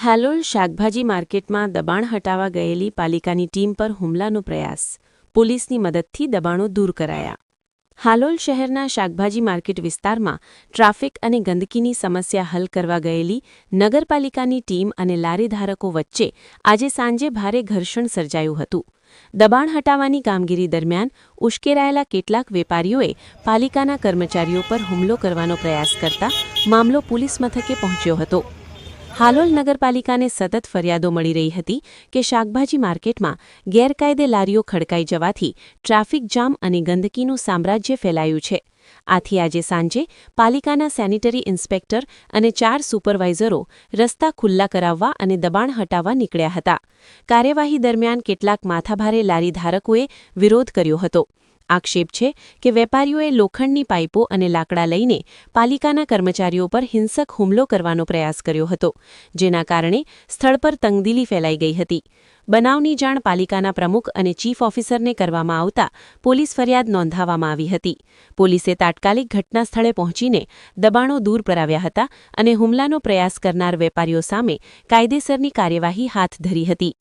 હાલોલ શાકભાજી માર્કેટમાં દબાણ હટાવવા ગયેલી પાલિકાની ટીમ પર હુમલાનો પ્રયાસ. પોલીસની મદદથી દબાણો દૂર કરાયા. હાલોલ શહેરના શાકભાજી માર્કેટ વિસ્તારમાં ટ્રાફિક અને ગંદકીની સમસ્યા હલ કરવા ગયેલી નગરપાલિકાની ટીમ અને લારીધારકો વચ્ચે આજે સાંજે ભારે ઘર્ષણ સર્જાયું હતું. દબાણ હટાવવાની કામગીરી દરમિયાન ઉશ્કેરાયેલા કેટલાક વેપારીઓએ પાલિકાના કર્મચારીઓ પર હુમલો કરવાનો પ્રયાસ કરતા મામલો પોલીસ મથકે પહોંચ્યો હતો. હાલોલ નગરપાલિકાને સતત ફરિયાદો મળી રહી હતી કે શાકભાજી માર્કેટમાં ગેરકાયદે લારીઓ ખડકાઈ જવાથી ટ્રાફિક જામ અને ગંદકીનું સામ્રાજ્ય ફેલાયું છે. આથી આજે સાંજે પાલિકાના સેનિટરી ઇન્સ્પેક્ટર અને 4 સુપરવાઇઝરો રસ્તા ખુલ્લા કરાવવા અને દબાણ હટાવવા નીકળ્યા હતા. કાર્યવાહી દરમિયાન કેટલાક માથાભારે લારીધારકોએ વિરોધ કર્યો હતો. આક્ષેપ છે કે વેપારીઓએ લોખંડની પાઇપો અને લાકડા લઈને પાલિકાના કર્મચારીઓ પર હિંસક હુમલો કરવાનો પ્રયાસ કર્યો હતો, જેના કારણે સ્થળ પર તંગદિલી ફેલાઈ ગઈ હતી. બનાવની જાણ પાલિકાના પ્રમુખ અને ચીફ ઓફિસરને કરવામાં આવતા પોલીસ ફરિયાદ નોંધાવવામાં આવી હતી. પોલીસે તાત્કાલિક ઘટના સ્થળે પહોંચીને દબાણો દૂર કરાવ્યા હતા અને હુમલાનો પ્રયાસ કરનાર વેપારીઓ સામે કાયદેસરની કાર્યવાહી હાથ ધરી હતી.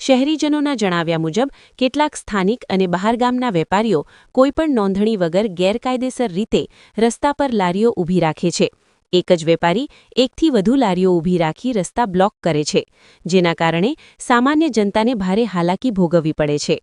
શહેરીજનોના જણાવ્યા મુજબ કેટલાક સ્થાનિક અને બહારગામના વેપારીઓ કોઈપણ નોંધણી વગર ગેરકાયદેસર રીતે રસ્તા પર લારીઓ ઊભી રાખે છે. એક જ વેપારી એકથી વધુ લારીઓ ઊભી રાખી રસ્તા બ્લોક કરે છે, જેના કારણે સામાન્ય જનતાને ભારે હાલાકી ભોગવવી પડે છે.